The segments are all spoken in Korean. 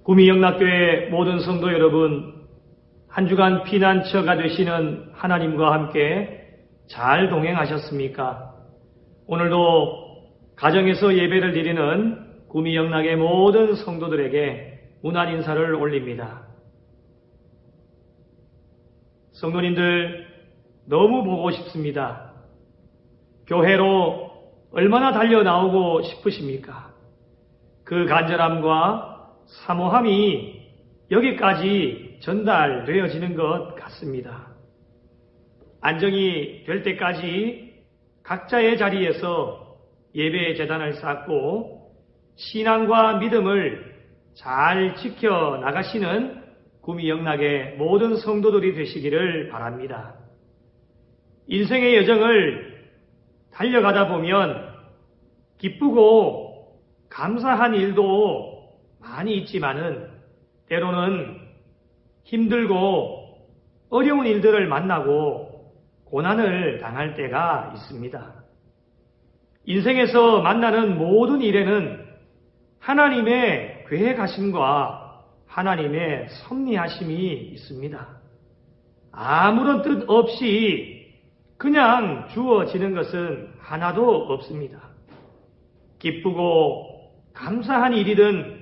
구미영락교회 모든 성도 여러분, 한 주간 피난처가 되시는 하나님과 함께 잘 동행하셨습니까? 오늘도 가정에서 예배를 드리는 구미영락의 모든 성도들에게 문안 인사를 올립니다. 성도님들, 너무 보고 싶습니다. 교회로 얼마나 달려나오고 싶으십니까? 그 간절함과 사모함이 여기까지 전달되어지는 것 같습니다. 안정이 될 때까지 각자의 자리에서 예배의 제단을 쌓고 신앙과 믿음을 잘 지켜나가시는 구미영락의 모든 성도들이 되시기를 바랍니다. 인생의 여정을 달려가다 보면 기쁘고 감사한 일도 많이 있지만은 때로는 힘들고 어려운 일들을 만나고 고난을 당할 때가 있습니다. 인생에서 만나는 모든 일에는 하나님의 계획하심과 하나님의 섭리하심이 있습니다. 아무런 뜻 없이 그냥 주어지는 것은 하나도 없습니다. 기쁘고 감사한 일이든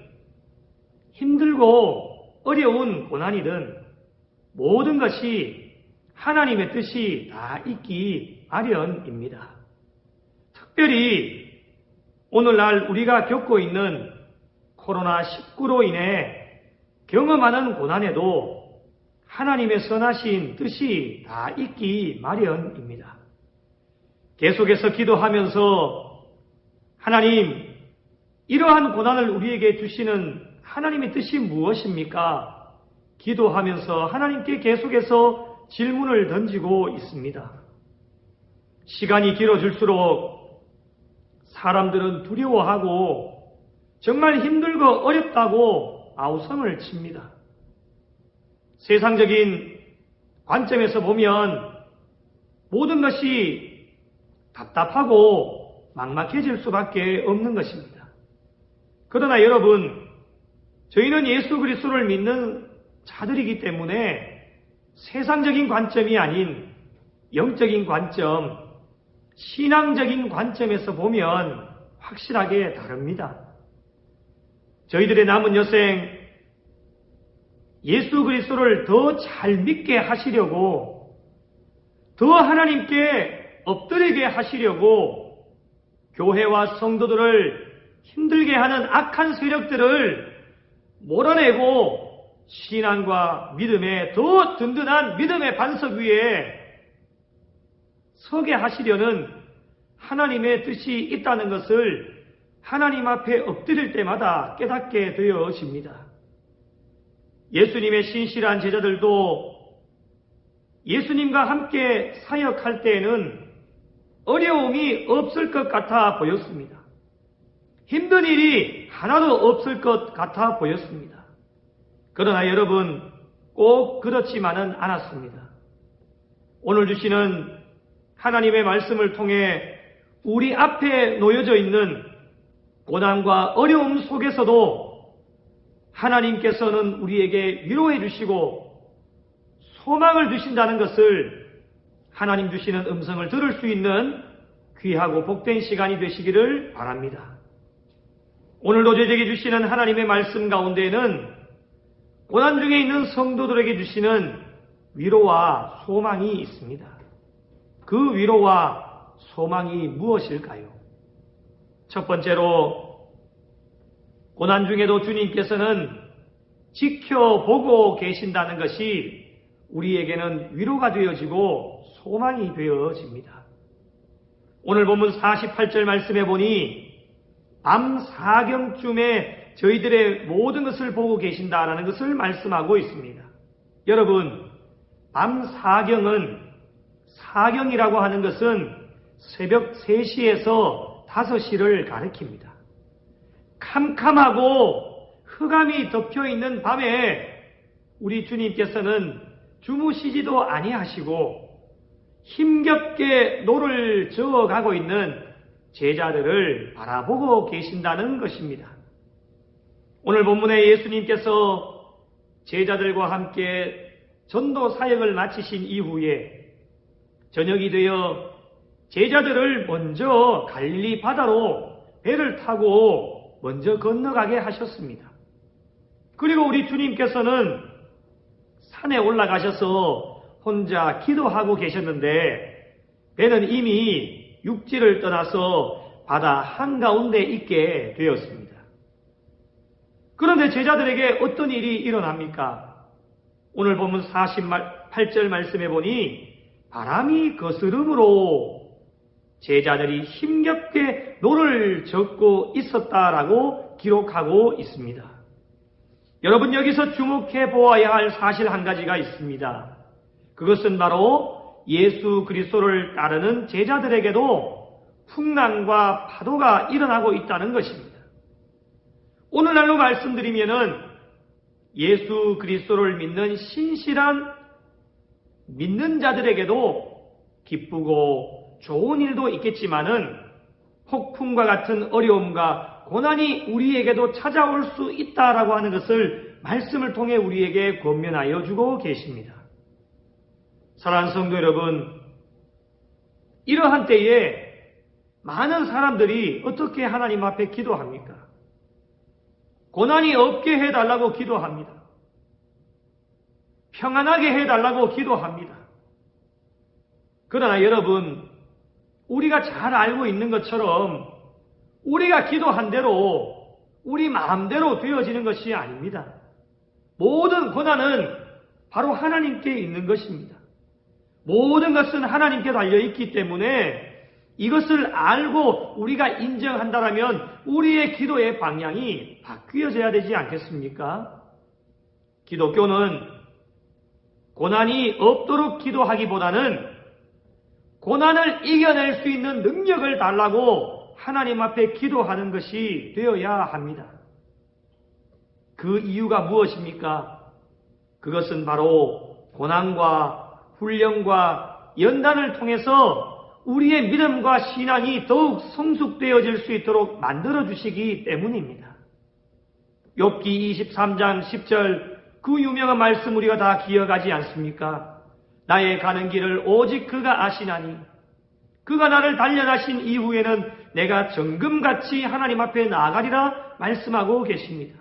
힘들고 어려운 고난이든 모든 것이 하나님의 뜻이 다 있기 마련입니다. 특별히 오늘날 우리가 겪고 있는 코로나19로 인해 경험하는 고난에도 하나님의 선하신 뜻이 다 있기 마련입니다. 계속해서 기도하면서 하나님, 이러한 고난을 우리에게 주시는 하나님의 뜻이 무엇입니까? 기도하면서 하나님께 계속해서 질문을 던지고 있습니다. 시간이 길어질수록 사람들은 두려워하고 정말 힘들고 어렵다고 아우성을 칩니다. 세상적인 관점에서 보면 모든 것이 답답하고 막막해질 수밖에 없는 것입니다. 그러나 여러분, 저희는 예수 그리스도를 믿는 자들이기 때문에 세상적인 관점이 아닌 영적인 관점, 신앙적인 관점에서 보면 확실하게 다릅니다. 저희들의 남은 여생 예수 그리스도를 더 잘 믿게 하시려고, 더 하나님께 엎드리게 하시려고 교회와 성도들을 힘들게 하는 악한 세력들을 몰아내고 신앙과 믿음의 더 든든한 믿음의 반석 위에 서게 하시려는 하나님의 뜻이 있다는 것을 하나님 앞에 엎드릴 때마다 깨닫게 되어집니다. 예수님의 신실한 제자들도 예수님과 함께 사역할 때에는 어려움이 없을 것 같아 보였습니다. 힘든 일이 하나도 없을 것 같아 보였습니다. 그러나 여러분, 꼭 그렇지만은 않았습니다. 오늘 주시는 하나님의 말씀을 통해 우리 앞에 놓여져 있는 고난과 어려움 속에서도 하나님께서는 우리에게 위로해 주시고 소망을 주신다는 것을 하나님 주시는 음성을 들을 수 있는 귀하고 복된 시간이 되시기를 바랍니다. 오늘도 저에게 주시는 하나님의 말씀 가운데에는 고난 중에 있는 성도들에게 주시는 위로와 소망이 있습니다. 그 위로와 소망이 무엇일까요? 첫 번째로, 고난 중에도 주님께서는 지켜보고 계신다는 것이 우리에게는 위로가 되어지고 소망이 되어집니다. 오늘 본문 48절 말씀해 보니 밤 4경쯤에 저희들의 모든 것을 보고 계신다라는 것을 말씀하고 있습니다. 여러분, 밤 4경은, 사경이라고 하는 것은 새벽 3시에서 5시를 가리킵니다. 캄캄하고 흑암이 덮여있는 밤에 우리 주님께서는 주무시지도 아니하시고 힘겹게 노를 저어가고 있는 제자들을 바라보고 계신다는 것입니다. 오늘 본문에 예수님께서 제자들과 함께 전도 사역을 마치신 이후에 저녁이 되어 제자들을 먼저 갈릴리 바다로 배를 타고 먼저 건너가게 하셨습니다. 그리고 우리 주님께서는 산에 올라가셔서 혼자 기도하고 계셨는데 배는 이미 육지를 떠나서 바다 한가운데 있게 되었습니다. 그런데 제자들에게 어떤 일이 일어납니까? 오늘 본문 48절 말씀해 보니 바람이 거스름으로 제자들이 힘겹게 노를 젓고 있었다라고 기록하고 있습니다. 여러분, 여기서 주목해 보아야 할 사실 한 가지가 있습니다. 그것은 바로 예수 그리스도를 따르는 제자들에게도 풍랑과 파도가 일어나고 있다는 것입니다. 오늘날로 말씀드리면은 예수 그리스도를 믿는 신실한 믿는 자들에게도 기쁘고 좋은 일도 있겠지만은 폭풍과 같은 어려움과 고난이 우리에게도 찾아올 수 있다라고 하는 것을 말씀을 통해 우리에게 권면하여 주고 계십니다. 사랑하는 성도 여러분, 이러한 때에 많은 사람들이 어떻게 하나님 앞에 기도합니까? 고난이 없게 해달라고 기도합니다. 평안하게 해달라고 기도합니다. 그러나 여러분, 우리가 잘 알고 있는 것처럼 우리가 기도한 대로 우리 마음대로 되어지는 것이 아닙니다. 모든 고난은 바로 하나님께 있는 것입니다. 모든 것은 하나님께 달려있기 때문에 이것을 알고 우리가 인정한다면 우리의 기도의 방향이 바뀌어져야 되지 않겠습니까? 기독교는 고난이 없도록 기도하기보다는 고난을 이겨낼 수 있는 능력을 달라고 하나님 앞에 기도하는 것이 되어야 합니다. 그 이유가 무엇입니까? 그것은 바로 고난과 훈련과 연단을 통해서 우리의 믿음과 신앙이 더욱 성숙되어질 수 있도록 만들어주시기 때문입니다. 욥기 23장 10절 그 유명한 말씀 우리가 다 기억하지 않습니까? 나의 가는 길을 오직 그가 아시나니 그가 나를 단련하신 이후에는 내가 정금같이 하나님 앞에 나아가리라 말씀하고 계십니다.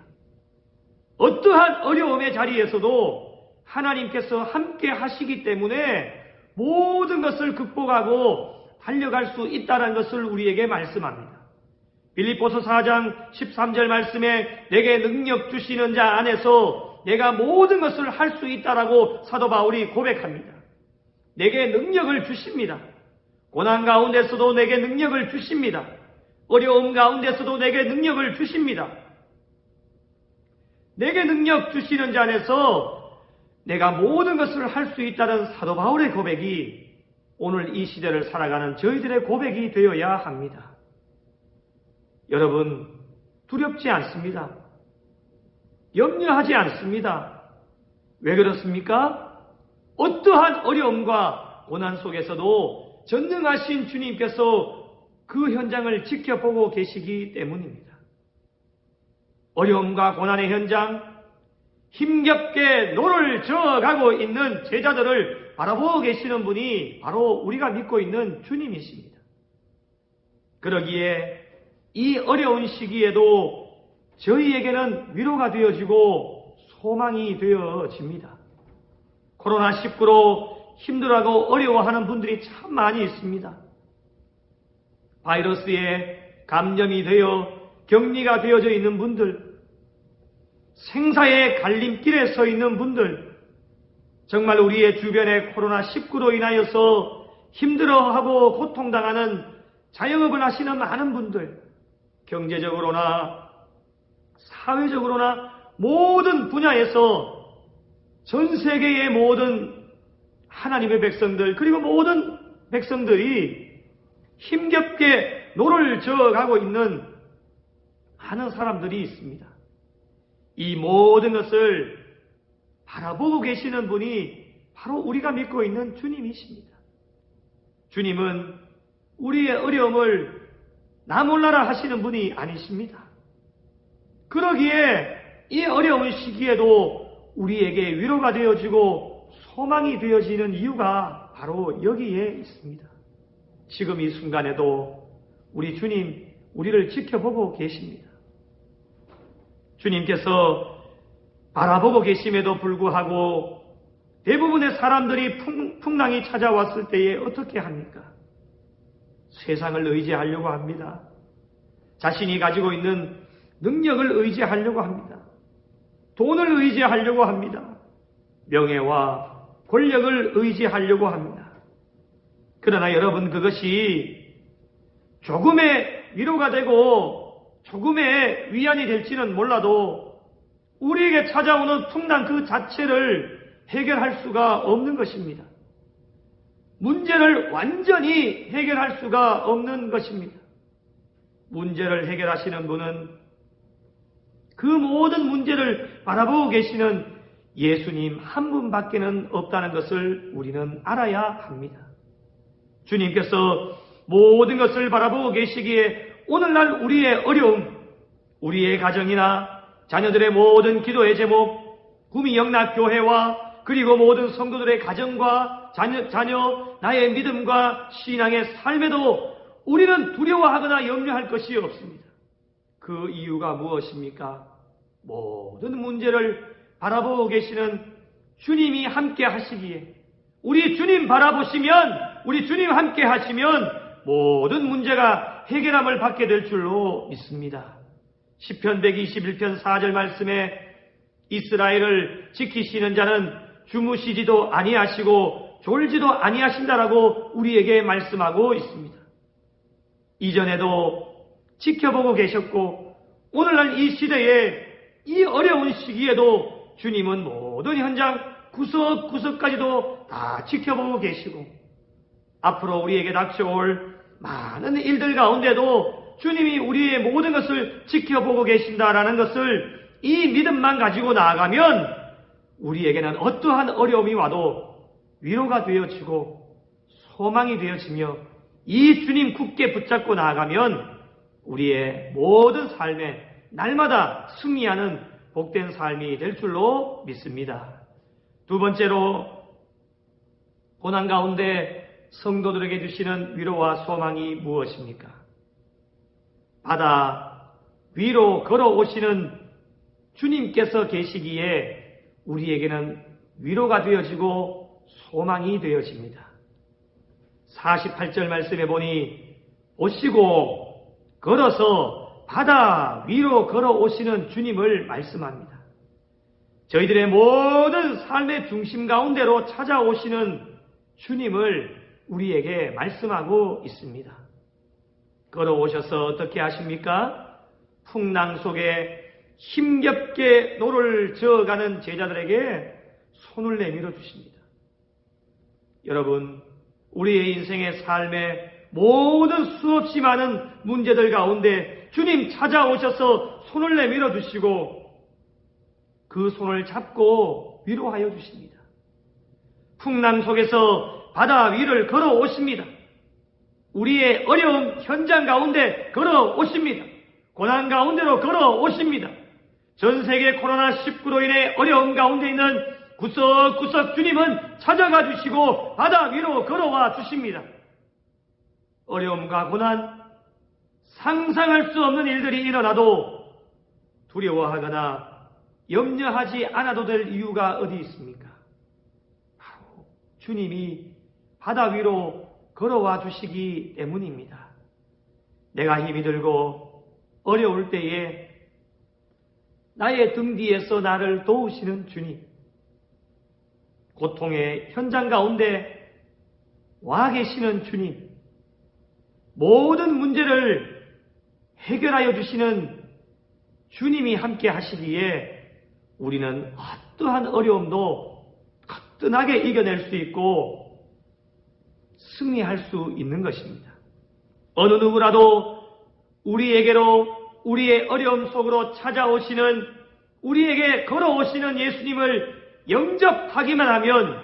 어떠한 어려움의 자리에서도 하나님께서 함께 하시기 때문에 모든 것을 극복하고 달려갈 수 있다는 것을 우리에게 말씀합니다. 빌립보서 4장 13절 말씀에 내게 능력 주시는 자 안에서 내가 모든 것을 할 수 있다라고 사도 바울이 고백합니다. 내게 능력을 주십니다. 고난 가운데서도 내게 능력을 주십니다. 어려움 가운데서도 내게 능력을 주십니다. 내게 능력 주시는 자 안에서 내가 모든 것을 할 수 있다는 사도 바울의 고백이 오늘 이 시대를 살아가는 저희들의 고백이 되어야 합니다. 여러분, 두렵지 않습니다. 염려하지 않습니다. 왜 그렇습니까? 어떠한 어려움과 고난 속에서도 전능하신 주님께서 그 현장을 지켜보고 계시기 때문입니다. 어려움과 고난의 현장, 힘겹게 노를 저어가고 있는 제자들을 바라보고 계시는 분이 바로 우리가 믿고 있는 주님이십니다. 그러기에 이 어려운 시기에도 저희에게는 위로가 되어지고 소망이 되어집니다. 코로나19로 힘들어하고 어려워하는 분들이 참 많이 있습니다. 바이러스에 감염이 되어 격리가 되어져 있는 분들, 생사의 갈림길에 서 있는 분들, 정말 우리의 주변에 코로나19로 인하여서 힘들어하고 고통당하는 자영업을 하시는 많은 분들, 경제적으로나 사회적으로나 모든 분야에서 전 세계의 모든 하나님의 백성들, 그리고 모든 백성들이 힘겹게 노를 저어가고 있는 많은 사람들이 있습니다. 이 모든 것을 바라보고 계시는 분이 바로 우리가 믿고 있는 주님이십니다. 주님은 우리의 어려움을 나 몰라라 하시는 분이 아니십니다. 그러기에 이 어려운 시기에도 우리에게 위로가 되어지고 소망이 되어지는 이유가 바로 여기에 있습니다. 지금 이 순간에도 우리 주님 우리를 지켜보고 계십니다. 주님께서 바라보고 계심에도 불구하고 대부분의 사람들이 풍랑이 찾아왔을 때에 어떻게 합니까? 세상을 의지하려고 합니다. 자신이 가지고 있는 능력을 의지하려고 합니다. 돈을 의지하려고 합니다. 명예와 권력을 의지하려고 합니다. 그러나 여러분, 그것이 조금의 위로가 되고 조금의 위안이 될지는 몰라도 우리에게 찾아오는 풍랑 그 자체를 해결할 수가 없는 것입니다. 문제를 완전히 해결할 수가 없는 것입니다. 문제를 해결하시는 분은 그 모든 문제를 바라보고 계시는 예수님 한 분밖에는 없다는 것을 우리는 알아야 합니다. 주님께서 모든 것을 바라보고 계시기에 오늘날 우리의 어려움, 우리의 가정이나 자녀들의 모든 기도의 제목, 구미영락교회와 그리고 모든 성도들의 가정과 자녀, 나의 믿음과 신앙의 삶에도 우리는 두려워하거나 염려할 것이 없습니다. 그 이유가 무엇입니까? 모든 문제를 바라보고 계시는 주님이 함께 하시기에, 우리 주님 바라보시면, 우리 주님 함께 하시면 모든 문제가 해결함을 받게 될 줄로 믿습니다. 시편 121편 4절 말씀에 이스라엘을 지키시는 자는 주무시지도 아니하시고 졸지도 아니하신다라고 우리에게 말씀하고 있습니다. 이전에도 지켜보고 계셨고 오늘날 이 시대에 이 어려운 시기에도 주님은 모든 현장 구석구석까지도 다 지켜보고 계시고 앞으로 우리에게 닥쳐올 많은 일들 가운데도 주님이 우리의 모든 것을 지켜보고 계신다라는 것을 이 믿음만 가지고 나아가면 우리에게는 어떠한 어려움이 와도 위로가 되어지고 소망이 되어지며 이 주님 굳게 붙잡고 나아가면 우리의 모든 삶에 날마다 승리하는 복된 삶이 될 줄로 믿습니다. 두 번째로 고난 가운데 성도들에게 주시는 위로와 소망이 무엇입니까? 바다 위로 걸어오시는 주님께서 계시기에 우리에게는 위로가 되어지고 소망이 되어집니다. 48절 말씀에 보니 오시고 걸어서 바다 위로 걸어오시는 주님을 말씀합니다. 저희들의 모든 삶의 중심 가운데로 찾아오시는 주님을 우리에게 말씀하고 있습니다. 걸어오셔서 어떻게 하십니까? 풍랑 속에 힘겹게 노를 저어가는 제자들에게 손을 내밀어 주십니다. 여러분, 우리의 인생의 삶에 모든 수없이 많은 문제들 가운데 주님 찾아오셔서 손을 내밀어 주시고 그 손을 잡고 위로하여 주십니다. 풍랑 속에서 바다 위를 걸어오십니다. 우리의 어려움 현장 가운데 걸어오십니다. 고난 가운데로 걸어오십니다. 전 세계 코로나19로 인해 어려움 가운데 있는 구석구석 주님은 찾아가 주시고 바다 위로 걸어와 주십니다. 어려움과 고난, 상상할 수 없는 일들이 일어나도 두려워하거나 염려하지 않아도 될 이유가 어디 있습니까? 바로 주님이 바다 위로 걸어와 주시기 때문입니다. 내가 힘이 들고 어려울 때에 나의 등 뒤에서 나를 도우시는 주님, 고통의 현장 가운데 와 계시는 주님, 모든 문제를 해결하여 주시는 주님이 함께 하시기에 우리는 어떠한 어려움도 거뜬하게 이겨낼 수 있고 승리할 수 있는 것입니다. 어느 누구라도 우리에게로 우리의 어려움 속으로 찾아오시는, 우리에게 걸어오시는 예수님을 영접하기만 하면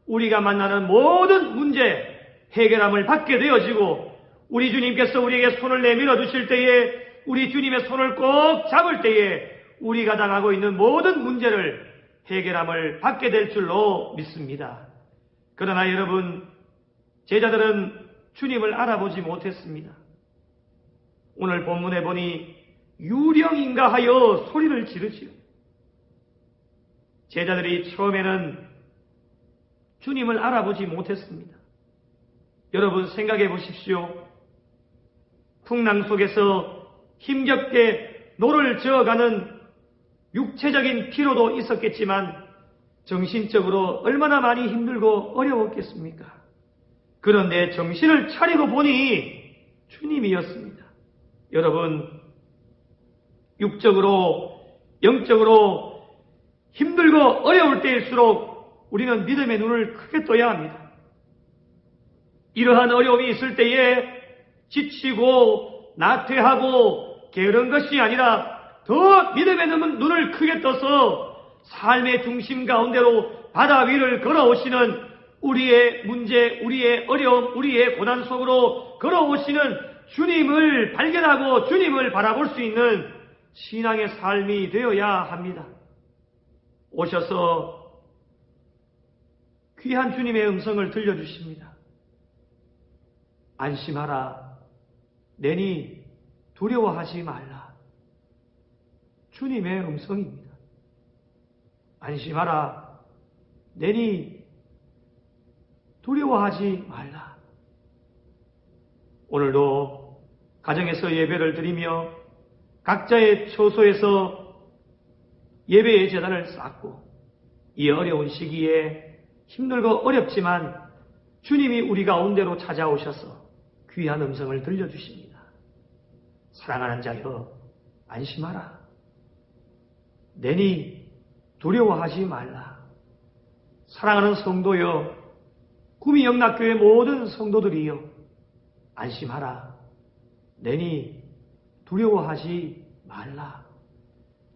우리가 만나는 모든 문제 해결함을 받게 되어지고 우리 주님께서 우리에게 손을 내밀어 주실 때에 우리 주님의 손을 꼭 잡을 때에 우리가 당하고 있는 모든 문제를 해결함을 받게 될 줄로 믿습니다. 그러나 여러분, 제자들은 주님을 알아보지 못했습니다. 오늘 본문에 보니 유령인가 하여 소리를 지르지요. 제자들이 처음에는 주님을 알아보지 못했습니다. 여러분 생각해 보십시오. 풍랑 속에서 힘겹게 노를 저어가는 육체적인 피로도 있었겠지만 정신적으로 얼마나 많이 힘들고 어려웠겠습니까? 그런데 정신을 차리고 보니 주님이었습니다. 여러분, 육적으로, 영적으로 힘들고 어려울 때일수록 우리는 믿음의 눈을 크게 떠야 합니다. 이러한 어려움이 있을 때에 지치고 나태하고 게으른 것이 아니라 더 믿음의 눈을 크게 떠서 삶의 중심 가운데로 바다 위를 걸어오시는 우리의 문제, 우리의 어려움, 우리의 고난 속으로 걸어오시는 주님을 발견하고 주님을 바라볼 수 있는 신앙의 삶이 되어야 합니다. 오셔서 귀한 주님의 음성을 들려주십니다. 안심하라. 내니 두려워하지 말라. 주님의 음성입니다. 안심하라. 내니 두려워하지 말라. 오늘도 가정에서 예배를 드리며 각자의 처소에서 예배의 제단을 쌓고 이 어려운 시기에 힘들고 어렵지만 주님이 우리 가운데로 찾아오셔서 귀한 음성을 들려주십니다. 사랑하는 자여, 안심하라. 내니 두려워하지 말라. 사랑하는 성도여, 구미영락교회 모든 성도들이여, 안심하라. 내니 두려워하지 말라.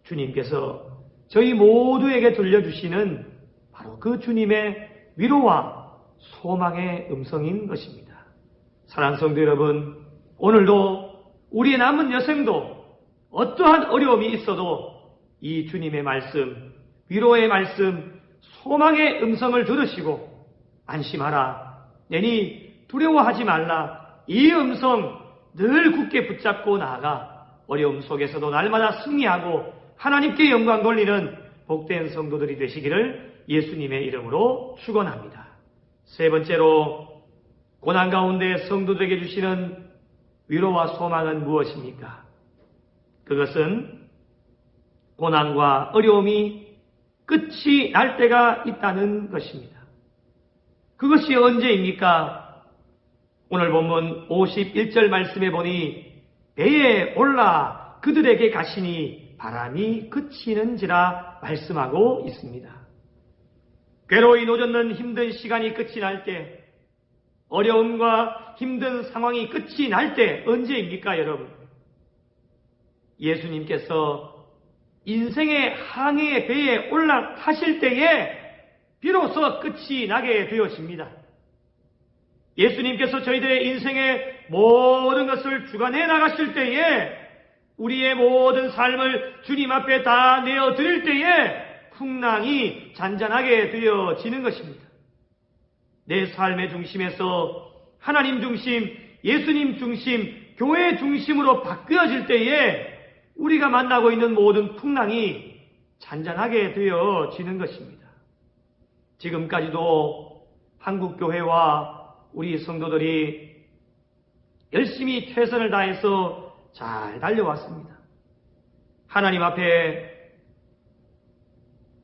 주님께서 저희 모두에게 들려주시는 바로 그 주님의 위로와 소망의 음성인 것입니다. 사랑하는 성도 여러분, 오늘도 우리의 남은 여생도 어떠한 어려움이 있어도 이 주님의 말씀, 위로의 말씀, 소망의 음성을 들으시고 안심하라. 내니 두려워하지 말라. 이 음성 늘 굳게 붙잡고 나아가 어려움 속에서도 날마다 승리하고 하나님께 영광 돌리는 복된 성도들이 되시기를 예수님의 이름으로 축원합니다. 세 번째로 고난 가운데 성도들에게 주시는 위로와 소망은 무엇입니까? 그것은 고난과 어려움이 끝이 날 때가 있다는 것입니다. 그것이 언제입니까? 오늘 본문 51절 말씀에 보니 배에 올라 그들에게 가시니 바람이 그치는지라 말씀하고 있습니다. 괴로이 노젓는 힘든 시간이 끝이 날 때, 어려움과 힘든 상황이 끝이 날 때 언제입니까, 여러분? 예수님께서 인생의 항해의 배에 올라타실 때에 비로소 끝이 나게 되어집니다. 예수님께서 저희들의 인생의 모든 것을 주관해 나가실 때에 우리의 모든 삶을 주님 앞에 다 내어드릴 때에 풍랑이 잔잔하게 되어지는 것입니다. 내 삶의 중심에서 하나님 중심, 예수님 중심, 교회 중심으로 바뀌어질 때에 우리가 만나고 있는 모든 풍랑이 잔잔하게 되어지는 것입니다. 지금까지도 한국교회와 우리 성도들이 열심히 최선을 다해서 잘 달려왔습니다. 하나님 앞에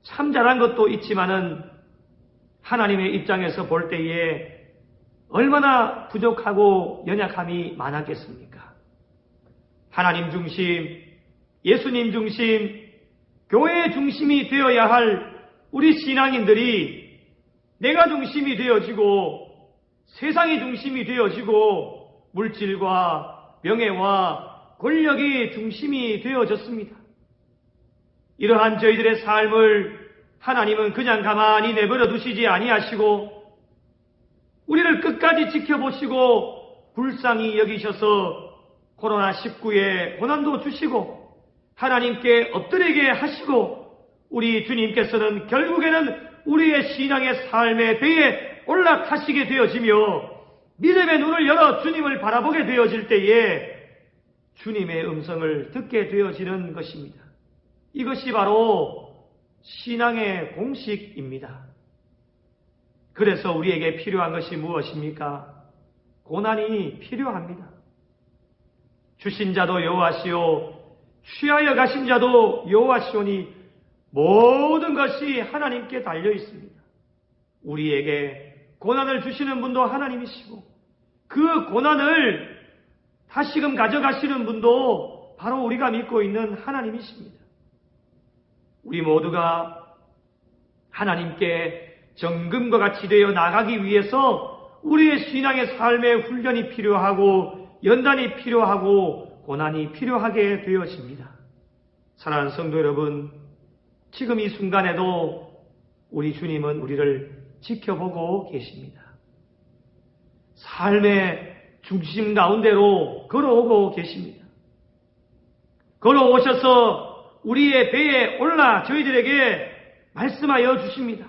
참 잘한 것도 있지만은 하나님의 입장에서 볼 때에 얼마나 부족하고 연약함이 많았겠습니까? 하나님 중심, 예수님 중심, 교회 중심이 되어야 할 우리 신앙인들이 내가 중심이 되어지고 세상이 중심이 되어지고 물질과 명예와 권력이 중심이 되어졌습니다. 이러한 저희들의 삶을 하나님은 그냥 가만히 내버려 두시지 아니하시고 우리를 끝까지 지켜보시고 불쌍히 여기셔서 코로나19에 고난도 주시고 하나님께 엎드리게 하시고 우리 주님께서는 결국에는 우리의 신앙의 삶의 배에 올라타시게 되어지며 믿음의 눈을 열어 주님을 바라보게 되어질 때에 주님의 음성을 듣게 되어지는 것입니다. 이것이 바로 신앙의 공식입니다. 그래서 우리에게 필요한 것이 무엇입니까? 고난이 필요합니다. 주신 자도 여호와시오 취하여 가신 자도 여호와시오니 모든 것이 하나님께 달려 있습니다. 우리에게 고난을 주시는 분도 하나님이시고 그 고난을 다시금 가져가시는 분도 바로 우리가 믿고 있는 하나님이십니다. 우리 모두가 하나님께 정금과 같이 되어 나가기 위해서 우리의 신앙의 삶의 훈련이 필요하고 연단이 필요하고 고난이 필요하게 되어집니다. 사랑하는 성도 여러분, 지금 이 순간에도 우리 주님은 우리를 지켜보고 계십니다. 삶의 중심 가운데로 걸어오고 계십니다. 걸어오셔서 우리의 배에 올라 저희들에게 말씀하여 주십니다.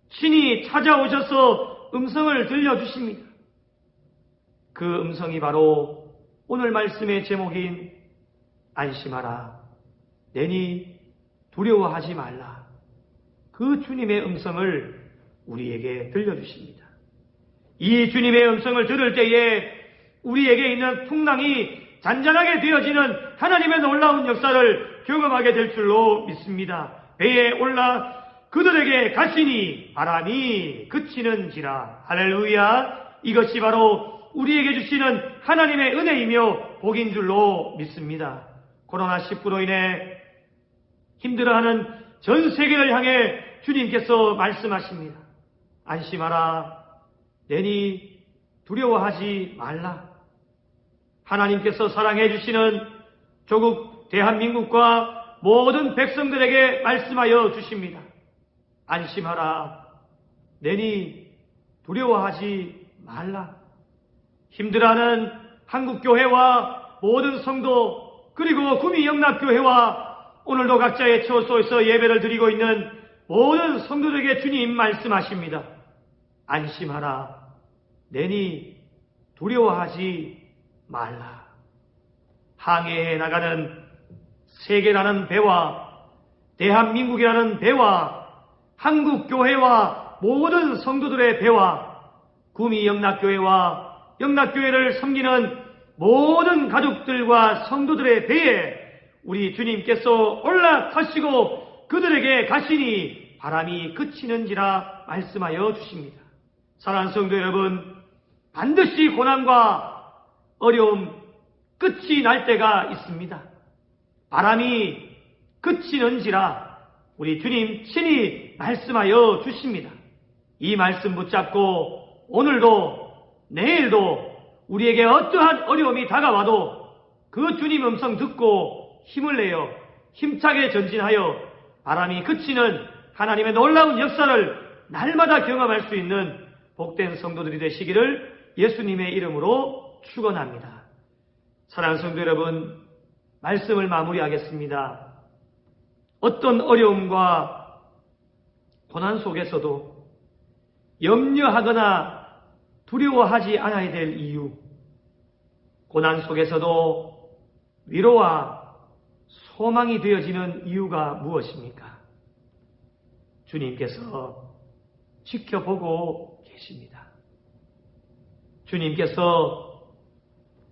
신이 찾아오셔서 음성을 들려주십니다. 그 음성이 바로 오늘 말씀의 제목인 안심하라, 내니 두려워하지 말라. 그 주님의 음성을 우리에게 들려주십니다. 이 주님의 음성을 들을 때에 우리에게 있는 풍랑이 잔잔하게 되어지는 하나님의 놀라운 역사를 경험하게 될 줄로 믿습니다. 배에 올라 그들에게 가시니 바람이 그치는지라. 할렐루야. 이것이 바로 우리에게 주시는 하나님의 은혜이며 복인 줄로 믿습니다. 코로나19로 인해 힘들어하는 전 세계를 향해 주님께서 말씀하십니다. 안심하라, 내니 두려워하지 말라. 하나님께서 사랑해 주시는 조국 대한민국과 모든 백성들에게 말씀하여 주십니다. 안심하라, 내니 두려워하지 말라. 힘들어하는 한국교회와 모든 성도 그리고 구미영락교회와 오늘도 각자의 처소에서 예배를 드리고 있는 모든 성도들에게 주님 말씀하십니다. 안심하라, 내니 두려워하지 말라. 항해해 나가는 세계라는 배와 대한민국이라는 배와 한국교회와 모든 성도들의 배와 구미영락교회와 영락교회를 섬기는 모든 가족들과 성도들의 배에 우리 주님께서 올라타시고 그들에게 가시니 바람이 그치는지라 말씀하여 주십니다. 사랑하는 성도 여러분, 반드시 고난과 어려움 끝이 날 때가 있습니다. 바람이 그치는지라 우리 주님 친히 말씀하여 주십니다. 이 말씀 붙잡고 오늘도 내일도 우리에게 어떠한 어려움이 다가와도 그 주님 음성 듣고 힘을 내어 힘차게 전진하여 바람이 그치는 하나님의 놀라운 역사를 날마다 경험할 수 있는 복된 성도들이 되시기를 예수님의 이름으로 축원합니다. 사랑하는 성도 여러분, 말씀을 마무리하겠습니다. 어떤 어려움과 고난 속에서도 염려하거나 두려워하지 않아야 될 이유, 고난 속에서도 위로와 소망이 되어지는 이유가 무엇입니까? 주님께서 지켜보고 계십니다. 주님께서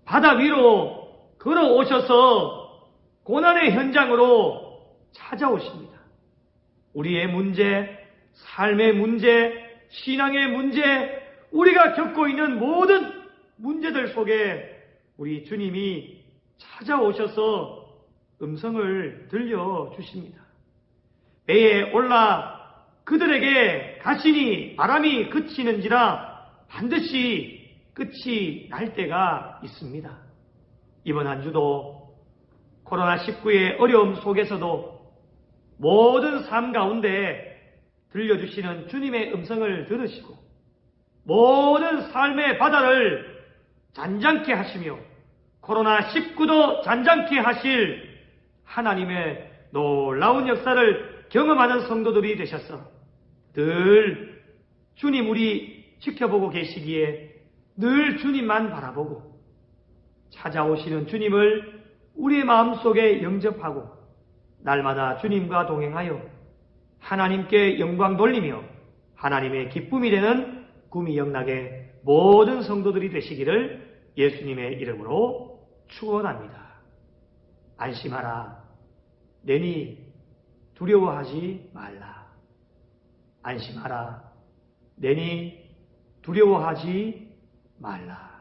바다 위로 걸어오셔서 고난의 현장으로 찾아오십니다. 우리의 문제, 삶의 문제, 신앙의 문제, 우리가 겪고 있는 모든 문제들 속에 우리 주님이 찾아오셔서 음성을 들려주십니다. 배에 올라 그들에게 가시니 바람이 그치는지라 반드시 끝이 날 때가 있습니다. 이번 한 주도 코로나19의 어려움 속에서도 모든 삶 가운데 들려주시는 주님의 음성을 들으시고 모든 삶의 바다를 잔잔케 하시며 코로나19도 잔잔케 하실 하나님의 놀라운 역사를 경험하는 성도들이 되셔서 늘 주님 우리 지켜보고 계시기에 늘 주님만 바라보고 찾아오시는 주님을 우리의 마음속에 영접하고 날마다 주님과 동행하여 하나님께 영광 돌리며 하나님의 기쁨이 되는 구미 영락의 모든 성도들이 되시기를 예수님의 이름으로 축원합니다. 안심하라. 내니 두려워하지 말라. 안심하라. 내니 두려워하지 말라.